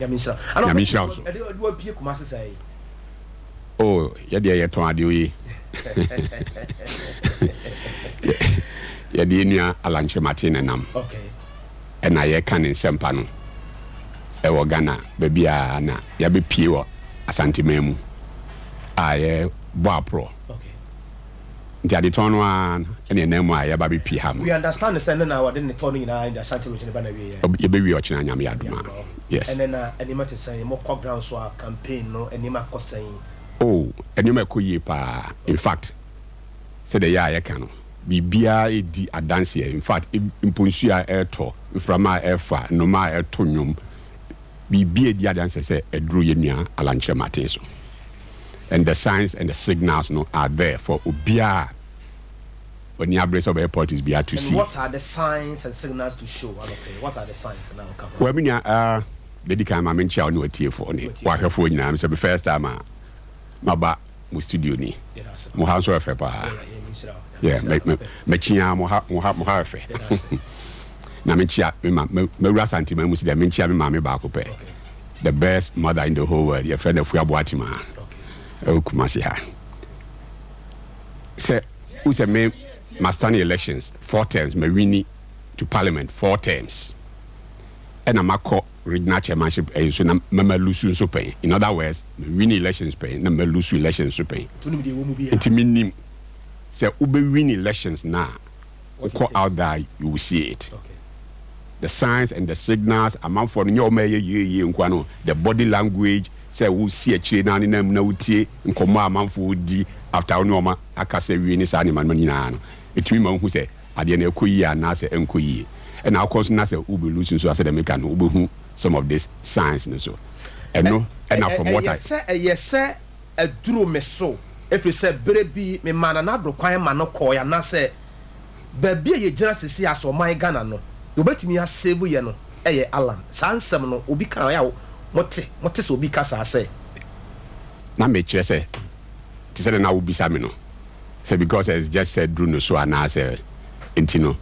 Yamisha. I do appear Kumasi say. Oh, Yadia Tonadi. Yadinia Alanche Martin and okay. And I can in Sempano. Ewo Ghana, baby, na yabi pure Asante Memu. Ayeh Boapro. Okay. Jadi turn one and your name why baby Piham. We understand the sending now, then the turning in the Asante region. You baby watching Yamiadma. Yes. And then Anima to say more cock down so our campaign, no, Anima saying. Oh, and you make pa. In fact, said the ya can be BID a dance here. In fact, Impunsia air tour from my air far, no my air tonium. Be a dance say a drew yenya Alanche Martins. And the signs and the signals no are there for Ubia when the address of airport is to see. What are the signs and signals to show? What are the signs now? Well, when the decam I mentioned on what tier for me. Why her phone now? So the first time my back my studio ni. Mo house of papa. Yeah, mechia mo ha fe. Na mechia me rasanti me musi de mechia me mama ba ko pe. The best mother in the whole world. Your friend of Fuabuatima. Oh, Kumasi ha. Say, who say me must stand elections 4 terms, me win to parliament 4 terms. And I'm a regional chairmanship, so na me lose so pay. In other words, me win elections pay, na me lose elections so pay. It mean say ube win elections now. Go out there, you will see it. Okay. The signs and the signals, amount for your the body language. Say we see a chain and in na utie nkoma amanfo di after onoma akase wi ni sa ni man nyina no etumi man hu say ade na ekoyi ana say enkoyi and of course na say ube lose so say the make no ube hu some of these signs no so and no and from what I say yes a duro me so if you say berebi me man na do kwan ma no koya na say ba bia ye gina sisi aso man Ghana no obetimi ha save ye no eye Alan sansem no obi kan ya What is obi kasa say? Na me chere say. Ti say na obi sa me no. Say because it's just said Bruno so na say entino.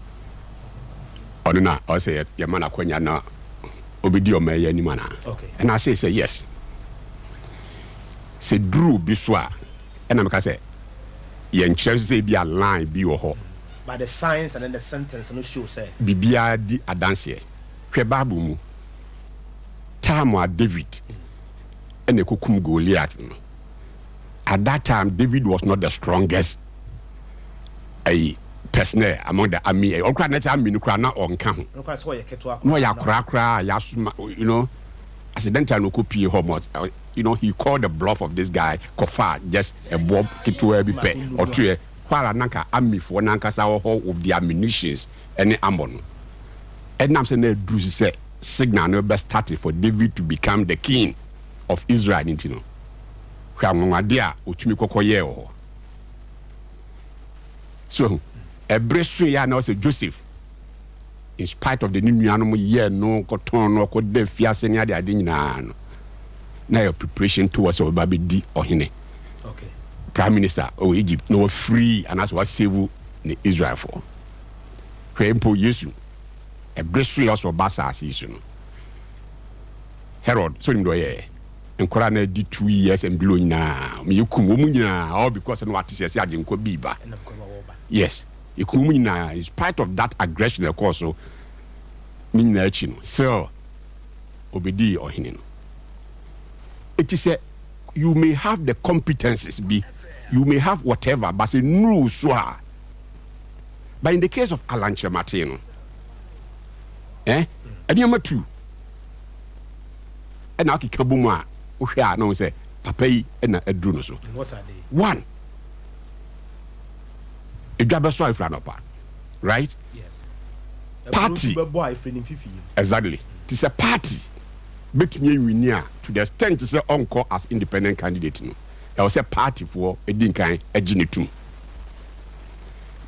Ono na o say your man akwanya na obi di o me ya ni mana. Okay. And I say yes. Say Drew bi so a and I say ye nkyere say bi a line bi wo ho. By the science and then the sentence no show say. Bibia di adanse. Hwe Bible mu. Time David and Kukum Goliath. At that time, David was not the strongest personnel among the army. Or cry not army, no cry not on count. No, ya cry, you know, accidental no copy homos. You know, he called the bluff of this guy, Kofa, just a bob to every pay or two. While Nanka army for Nanka Sawa of the ammunitions and the amon. And I'm saying, Drew said. Signal never started for David to become the king of Israel. You know, so a breastfeed ya now say Joseph, in spite of the new animal year, no cotton no could de fiase near the adina. Now your preparation towards our baby D or Hine. Okay. Prime Minister of Egypt, no free, and that's what save Israel for. Wempo Yesu. A breastfeed also basa season. Herod, so him do ye. And Korana did 2 years and below now. Me you kumumina all because of what is a sergeant could be ba. Yes, you kumina in spite of that aggression, of course, so mean so obedi or hinin. It is a you may have the competences be, you may have whatever, but say no so. But in the case of Alanche Martino. And number 2. And I keep Kabuma, who no say, Papa and a Druno. So, what are they? 1. A job of strife ran apart, right? Yes. Party. Exactly. It is a party. But near to the extent to say encore as independent candidate. There was a party for a dinkai, a genitum.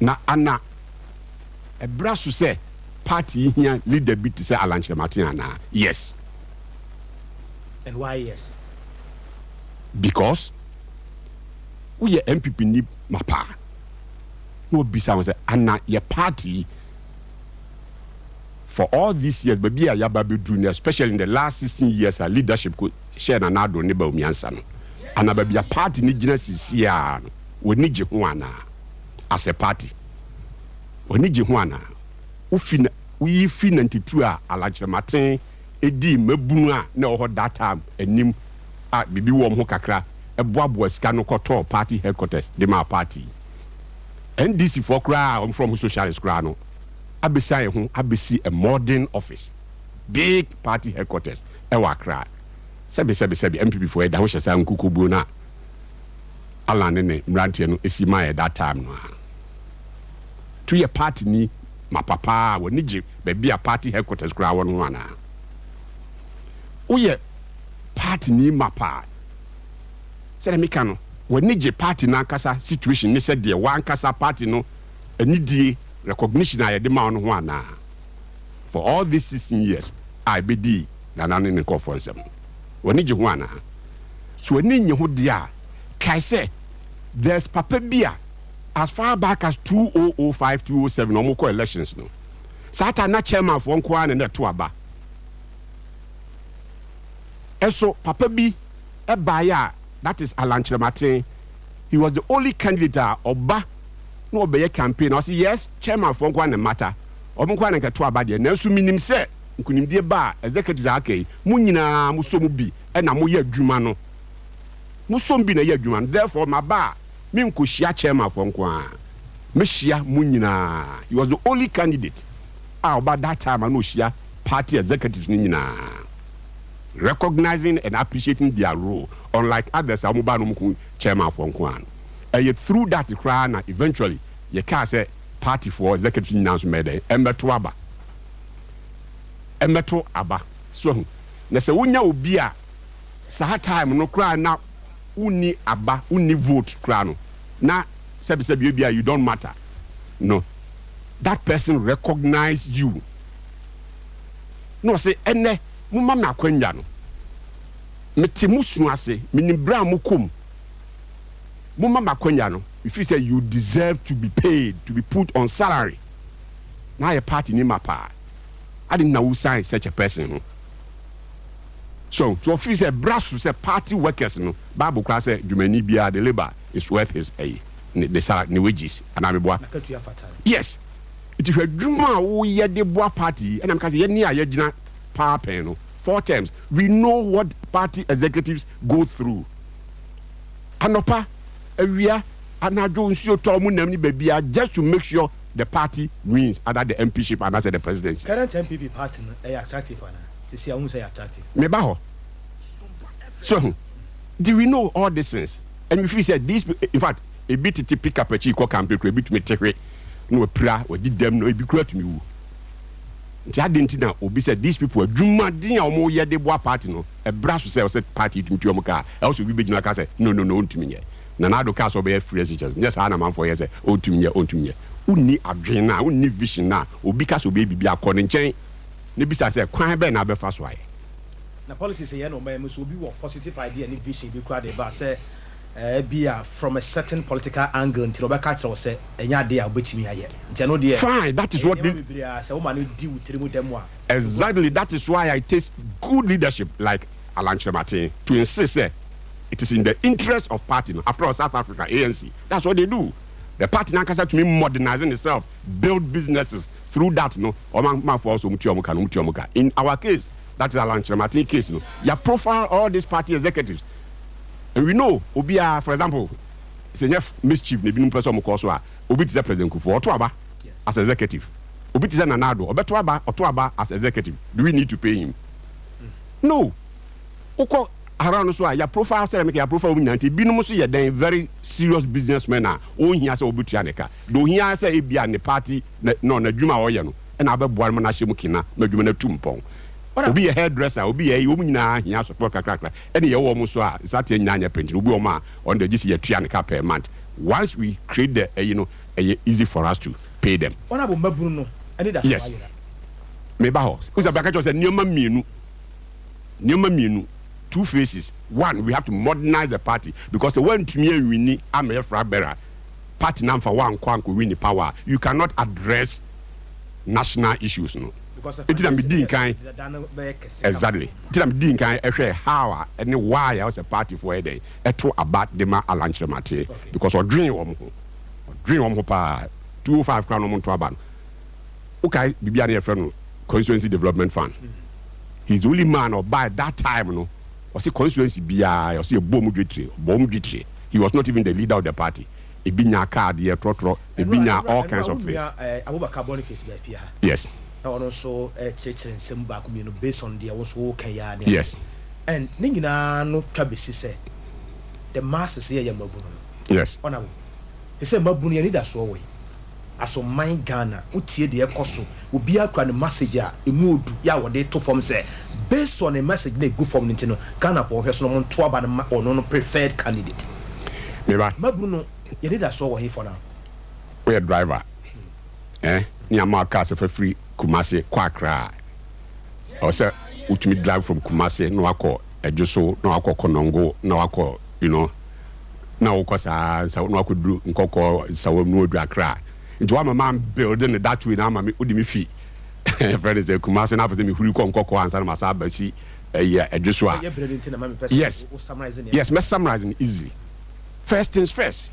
Now, Anna, a brass to say, party here lead the bit to say Alanche Martina. Yes. And why yes? Because we are NPP ni mapa. No bisa say Anna your party for all these years, baby Ayababi Junior, especially in the last 16 years, our leadership could share an ado neighbor Miansan. And a baby party needness is here. We need Juana as a party. We need Juana. We fin 92 a large Martin, Edi Mebuna, no that time, and Nim at Bibi Wom Hokakra, a Bob was Cano Kotor party headquarters, the Ma party. And this is for crowd from Socialist Grano. Abesai who abesi a modern office, big party headquarters. Ewa cry. Sebi MPP for that which is an kukubuna. Alan nene mrantiano esima at that time no. To your party ni my papa we need be a party headquarters crowd one. Uye party ni mapa. Say me kano we need party na kasa situation ni said there one kasa party no need recognition I demand one for all these 16 years. I be the Nanan conference. We need you one. So we need you who dia. Kai say there's Papa Bia as far back as 2005, 2007 no more elections no. Sata na chairman for one kwan and two aba. And so Papa B Ebaya, that is Alan Martin, he was the only candidate Oba. No be a campaign. I say yes, chairman for one matter. Omunkwa na keto abade. Na so minim se nkunimdie ba executive akay. Mu nyina muso mu bi e na mo ye adwuma no. Muso bi na ye adwuma. Therefore my ba me nkohia chairman for nkwa. Me hia mu nyina. He was the only candidate. About that time I no hia party executives ni nyina. Recognizing and appreciating their role, unlike others amuba no mu chairman for nkwa. Through that crowd, eventually, you can't say party for executive announcement. Embeto aba. So, na se unya ubia sa time no crowd na uni aba uni vote crowd na sebi you don't matter. No, that person recognize you. No say ene mumma na kwanya no. Metimusu ase minibra mukum. Mumma Makwanyano, if you say you deserve to be paid, to be put on salary, now a party in my part. I didn't know who signed such a person. So if you say brass say party workers, no, Bible class say you may need be the labor is worth his the salary, the wages, and I'm a yes. It is a Juma who ye de bois party, and I'm because ye power pen 4 terms. We know what party executives go through. Anopa. Area and I don't see baby just to make sure the party wins either the MPship and the presidency. Current MPP party is attractive, this year I won't say attractive. Mebaho. So, do we know all these things? And if we said this, in fact, a bit to pick up a chico campaign, a bit to make no prayer or did them no be correct me. I didn't know. Obi said these people are Jumadin or more yet they were party no a brass to say party to Muka. Also, we begin like I said, no, to me. Nanado cast over free teachers. Just a man for years. Oh, to me. Uni adrena, uni vision na. Obi cast baby be according chain. Nebisa say, crime ben abe fast why. Na politics here no man must be one positive idea and vision be crowded, but say, be from a certain political angle until Robert Catcher say, and ya day I'll bet me here. Fine, that is what exactly. That is why I taste good leadership like Alan Martin to insist it is in the interest of party. After all, South Africa, ANC, that's what they do. The party now has to be modernizing itself, build businesses through that. In our case, that is Alan Martin case. You profile all these party executives, and we know Obia, for example, it's a mischief. Maybe no person Mukoswa. Obi is the president Kufu Otuaba as executive. Obi is an Nanado. Otuaba as executive. Do we need to pay him? No. Oko around so your profile say make your profile win nanti binom so ye den very serious businessmen na o hia say obutua neka do hia say e bia ne party no na dwuma o ye no e na abeboa mo na hye mu kina na dwuma na tumpon obi ye hairdresser obi ye o nyina hia support kakrakra e ye wo mo so a sat nyina anya print obi o ma on the gisi ye tua neka per month once we create the easy for us to pay them honorable mabunu no ene da so ayira me ba ho usa ba ka cho say nioma mienu two phases. One, we have to modernize the party because when we need I'm a FlagBearer party number one kwanko win the power. You cannot address national issues, no. It's a meeting kind. Exactly. It's a meeting kind. How and why I was a party for a day. About the ma lunch mate because or dream pa 205 crown on to aban. Okay, Bibiani friend constituency development fund. He's the only man or by that time no was a constituency BI or see a bomb. He was not even the leader of the party. It been a card, a trotro, it been all kinds of things. Yes. And also church and SOMPA based on the also Kayani. Yes. And Ningina no Tabisi say the masses here Mabuno. Yes. Honorable. He said Mabuni need us away. As on my Ghana, Utie the Ekoso, will be a kind of messenger, a mood, what they to form say, based on a message they go from Nintendo, Ghana for her someone to about or non preferred candidate. Mabuno, you need us over here for now. We a driver. Near my car for free. Kumasi Kwakra. Or say, which me drive from Kumasi, no ako, Ejuso, no ako Konongo, no ako, now because I no could do Nkoko, so no Drakra. Into one man building that way now, mammy, would me fee. Friend is a Kumasi, and after me who come Koko and San Masaba, see, Ejuswa. Yes, yes, let's summarizing easily. First things first.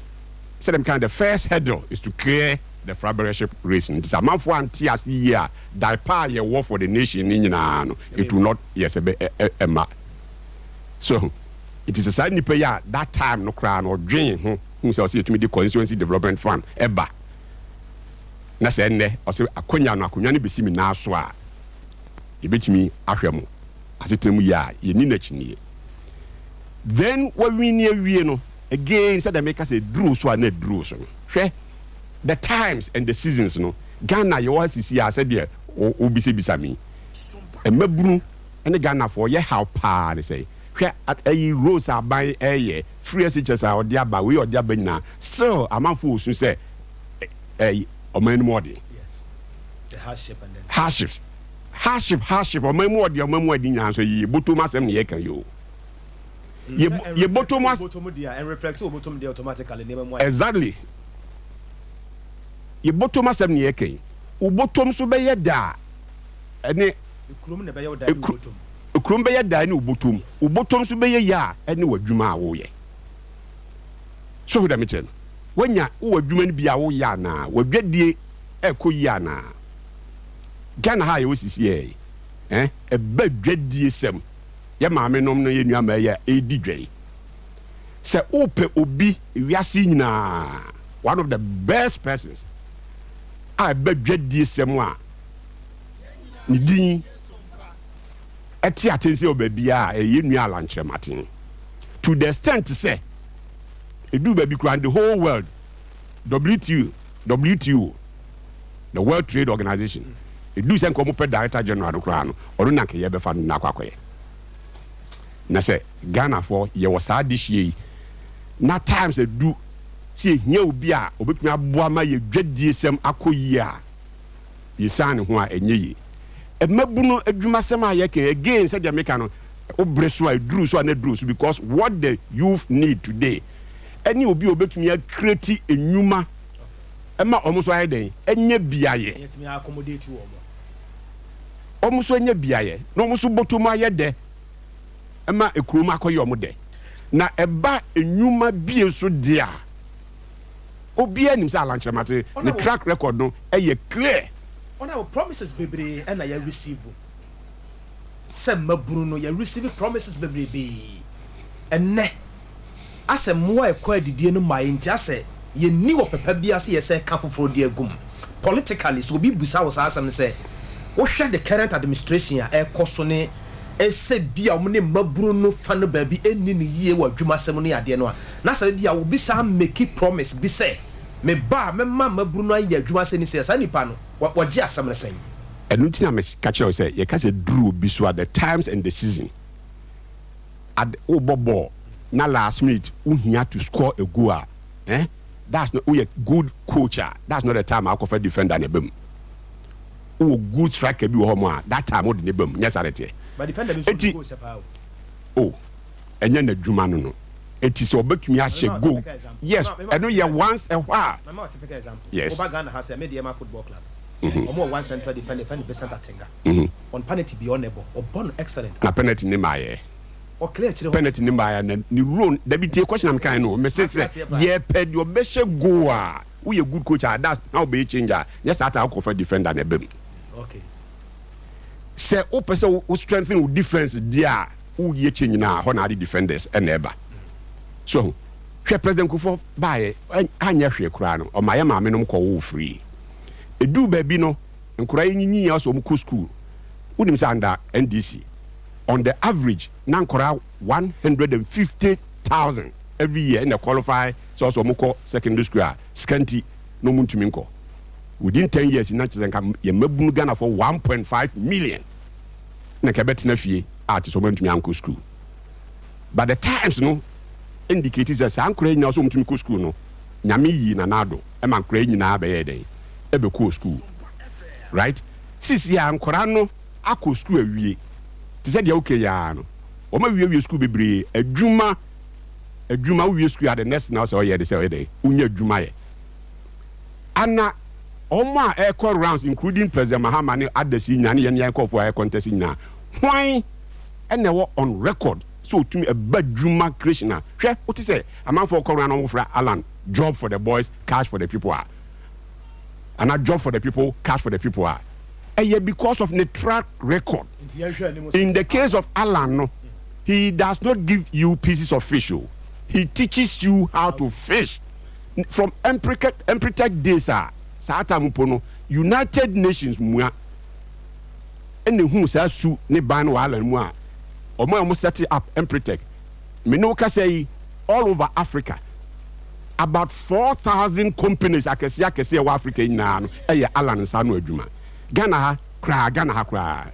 So them kind of first hurdle is to clear the FlagBearership racing. It's a month for anti-as year. That your war for the nation in it will not so it is a side nipa that time no crown or dream who shall see to me the constituency development fund eba. Na say ne or say akonya no akonya ni besi mi na so a e betimi ahwemo asetemu ya ye ni na chini. Then when we near we no again said the make us a drew so na drew so. Hwe the times and the seasons, Ghana, you always see, I said, yeah, bisa me. And Mabru and the Ghana for ye how pa, they say. Where at a rose are by Ayeh, free as are diaba, we or diabena. So, a man fools who say, or man more. Yes. The hardship and then hardship, or my more, your mom wedding answer ye, Butumas and ye can you. Ye Butumas and reflects over the automatically. Exactly. Ye bottom as em yeke u bottom so be yeda ene ekrum ne be yeda ni bottom ekrum be yeda ni u bottom so be ya ene wadwuma a wo ye so for them chen wanya u wadwuma ni bia wo ya na wadwadie ekoyi na Ghana ha ye osisi ye e ba dwadie sem ye maame nom no ye nua ma ye edi dwai se upe obi wiase nyina one of the best persons I bet dwadie sem a ni din eti atensi obabi a ye nua alanche matin to the extent to say e do baby kran the whole world WTO the World Trade Organization e do say nkomo pe director general do kran no oru na ke ye be fa na kwakoye na say Ghana for ye was hard this year na times e do see here obi a obetumi aboa ma ye dwadie sem akoyi a ye san ho a enye yi e mabuno adwuma sem a ye ke again said Jamaica no obre so a duru so na duru so because what the youth need today any obi obetumi a create enwuma e ma omuso aye den enye biaye yetumi accommodate wo omuso enye biaye no omuso botomu aye de e ma ekurum akoye omu de na eba enwuma bie so dia obi anim say alanchemate the track record no clear on our promises bebre and I receive some Bruno you receive promises bebre be and ne ase mo e kwa didie no mai nti ase ye ni wo papa bia se ye say ka foforo de agum politically so obi busa wo sa asem say wo hwe the current administration e koso ne ese bia o ne maburu no fa no ba bi enni ni yie wa dwumasem no yade no na sa bia wo bi sa make promise bi say me ba me ma maburu no ya dwumasem ni say sa nipa no wo gi asem ne say enu tina me catch you say ye ka say duru bi so at the times and the season at obobo na last minute uhia to score a goal that's not a good coach that's not the time I could defender ne bem o good striker bi wo mo that time o de ne bem yes arete but defender be so go sepa oh enya na dwuma no it is obetumi a she go yes I know you once a while my typical example yes Ghana has a Mediama Football Club Omo one central defender Vincent Atenga. On penalty be honorable or born excellent. Na penalty ni Ayeh. Or clear chile. Penalty ni Ayeh na ni rule. There be a question I'm kind of. Me say yeah, ped your best goal. We a good coach. That's now be changer. Yes, I have to defender na bem. Okay. Say o person who strengthen o defense there. Who ye change na ho na the defenders and ever. So, hwe president Kufo bae anya hwe kura no o maye maame no ko wo free. Edu baabi no nkura nyinyi ya so mu ko school. Unim say under NDC on the average na nkura 150,000 every year in the qualify so mu ko secondary school scanty no muntumi nko. Within 10 years in Nanchizenka ye mabunu Ghana for 1.5 million. Na kebetina fie at so muntumi anko school. But the times no indicators as ankura nyina so muntumi ko school no nyame yi na nado e man kura nyina be ye den e be ko school. Right? Sisi ya ankura no akọ school awie. Ti se dia okay ya no. O ma wie school bebre adwuma wie school at the next now so ye dey say dey. Unya adwuma ye. Ana Oma air call rounds including President Mahama ne adasi nya ne ye call for air contest nya. Why and they were on record so to me a bad juma creation. Hwe what is say a man for call round on for Alan job for the boys cash for the people are. And a job for the people cash for the people are. And yet because of the track record in the case of Alan no, he does not give you pieces of fish. He teaches you how to fish from empirical days Sata mupono United Nations mua ene hu sa su ne ban wala mu a omo set up Empretech me no ka say all over Africa about 4,000 companies akese wa Africa ina no eye Alan sa no adwuma Ghana ha kra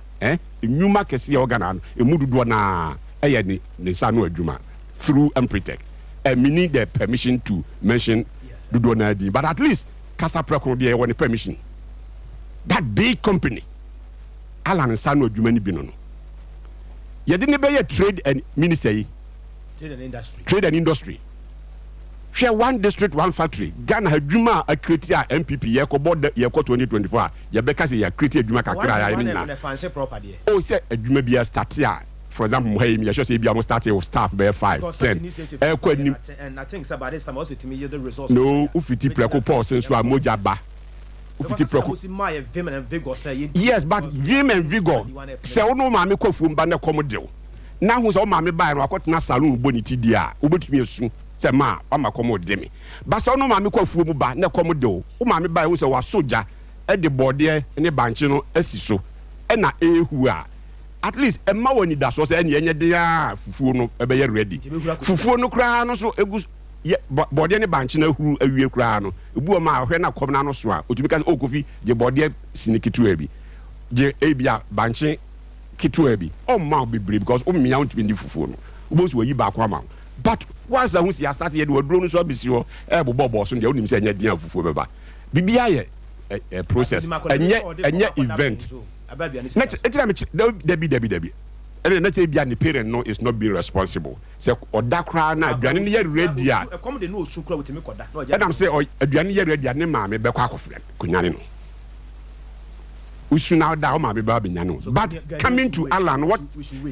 enwuma kese o Ghana no emududo na eye ne sa no adwuma through Empretech and we need the permission to mention dudo na di but at least Kasa Preko dey want permission. That big company, Alan Sano Jumani Binono. You didn't be trade and ministry. Trade and industry. Share one district, one factory. Ghana had Juma a criteria NPP, Yako board Yako 2024. Yabeka say a criteria Juma Kakra. Oh, say a Juma be a starter. For example, I should say be almost starting with staff by 5, 10. And I think about this time also to me the resources. No, ufiti preko Paul since you are mojaba. Ufiti preko. Yes, but vim and vigor. Say no mami ko fumba na komodew. Na hu say o mami buy no akotena salon boniti dia. Ubetumi esu. Say ma, o ma komode me. But say no mami ko fumu ba na komodew. O mami buy hu say wa soja e de bode ne banche no asiso. E na ehu a at least a ma woni da so say ene enye dia fufuo no ebe ye ready fufuo no kra no so egu body ne banche na huru awie kra no ebu ma ahwe na kom na no so a otumi ka o kofi je body sinikitu abi je ebia banche kitu abi o ma bebre because o mia ontumi ndi fufuo no obo so yi ba kwa ma but once hu si start ye de wadro no so abisi ho e bobo so de onim se enye dia fufuo beba bibia ye process enye event. Next, Debbie. And let's say the parent no is not being responsible. So or that cry na aduane ye ready a. Come de no sukura with me koda. And I'm say or aduane ye ready a ne maame be kwa akofre kunyane no. Usu now da o maame ba benyane no. But coming to Alan, what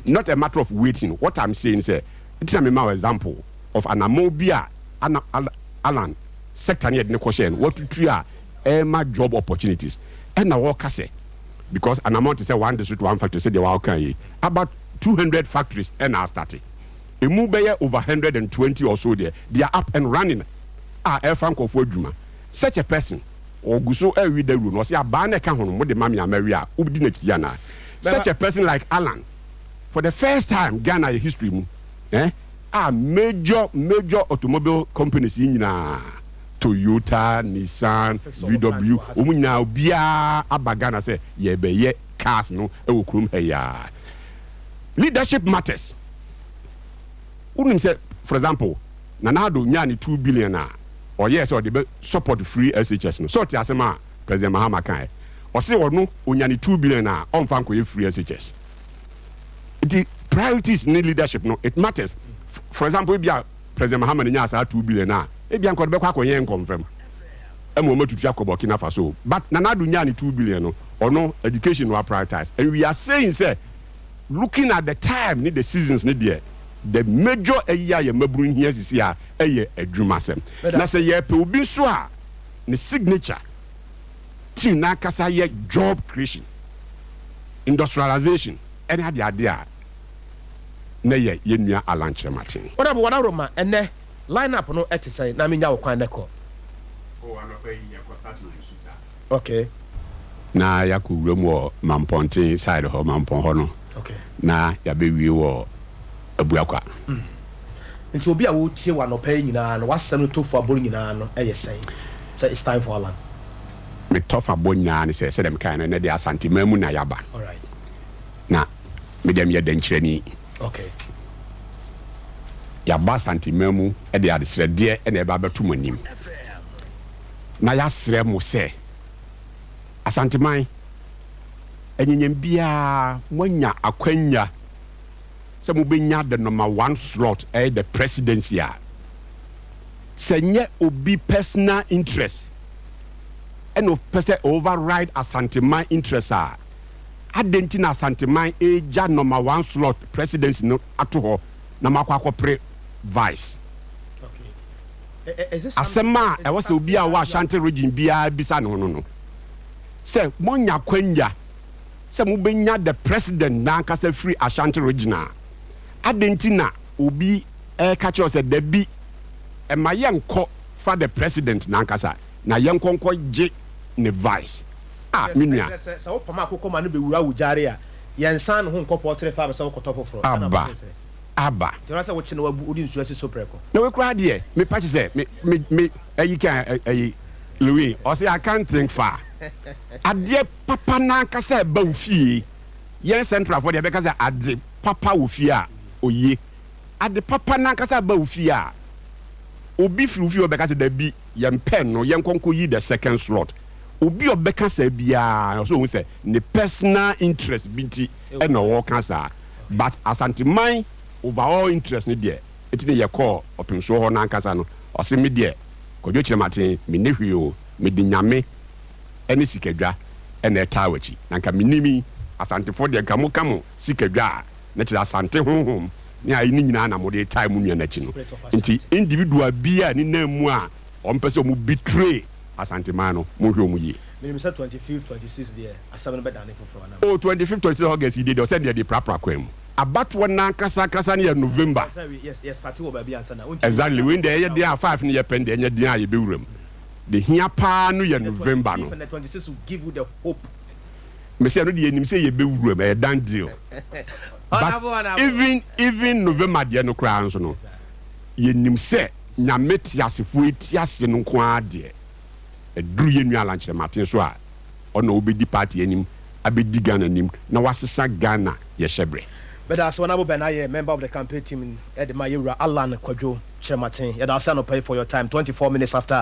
not a matter of waiting. What I'm saying say it's a my example of an amobia Alan sector near the question what to try job opportunities. And now what say because an amount is say one district, one factory, say they were okay. About 200 factories and are starting. A move over 120 or so there. They are up and running. Air Franco for Juma. Such a person or Guso every day room or say a banner can home with the Mammy Ameria, Ubdinetiana. Such a person like Alan, for the first time, Ghana history, major automobile companies in Toyota, Nissan, VW, umunya bia abagana say ye be ye cars no e wokrum heya. Leadership matters. Unim say for example, Nanado nyani 2 billion or yes or the support free SHS no. So ti asema President Mahama kan. O say no onyani 2 billion on fan ko free SHS. The priorities in leadership no it matters. For example, if President Mahama nya asa 2 billion ebian ko be kwa konye confirm e mo matutu akobo Burkina Faso but Nana Addo nya ni 2 billion no ono education will prioritize and we are saying say looking at the time need the seasons need there the major area ye maburu here is here eye adwumasem na say ye pe obi so a ne signature tin na kasa ye job creation industrialization any ade ade a na ye nua alanche Martin what about Roma ene line up no etise na me nya wo kwan neko anapa yi ya start no suta okay na yakowura mu o Mamponten side ho Mampon ho no okay na ya be wie wo abuakwa nti obi a wo tie wa no pay nyina no wasem no tofu abor nyina no say it's time for Alan me tofa bonya ni say dem kan na de Asante Mamu na yaba all right na me dem ye dankyerani okay yaba Asante Mamu e de adesrede e na e ba beto manim na ya sre mo say Asante man enyenyem bia monya akwanya se mo benya the number 1 slot the presidency a senye obi personal interest and of person override Asante man interest a adentina Asante man eja number 1 slot presidency no ato ho na makwa pre vice okay is this asema e was obi a wa Ashanti region bia bisa no say monya kwanya se mo benya the president na kasa free Ashanti region adentina obi catch us at the bi e ma yenko for the president na kasa na yenkonko je ne vice minua se wo pama akoko ma no be wura wujare a yensan ho nko portrait fa se wo kotofo fro aba tera se wo chine wa odi nsu ase sopreko na we kura de me patch say me ayi Louis or say I can't think far ade papa na kasa ba ofie yen central for the because ade papa ofie a oye ade papa na kasa ba ofie a obi fi ofie obeka da bi yen pen no yen konko yi the second slot obi obeka sa bia so we say ne personal interest binti e no wo kasa but Asante man overall interest ne there etine ye call opimso ho na kasa no o se me there kodwo kire Martin me ne hwe o me di nyame ene sikadwa ene tawachi nanka minimi Asante for de kamo sikadwa na kire Asante honhom ni ayi ni nyina na mo de time mu na chi no nti individual bia ni na mu a o mpese mu betray Asante man no mo hwe o mu yi minimum 25 26 there asabene be dane foforo na 25 26 August dey send the prapra kwam about one na kasa na November yes start wo ba bia ansa na exactly when dey there 5 ni ye pen dey nya dia ye be wuram the here pa no ye November no and the 26 will give you the hope me say no dey enim say ye be wuram e dan deal but even November dey no kra nso no ye nim say nyame tiasefo etiase no ko ade eduru ye nua lanche Martin so a ona obedi party enim abedi Ghana nim na wasesa Ghana ye shebre. But as one abo ben Ayeh, member of the campaign team at the Mayura Alan Kwadwo Martin. Yeah, that's no pay for your time. 24 minutes after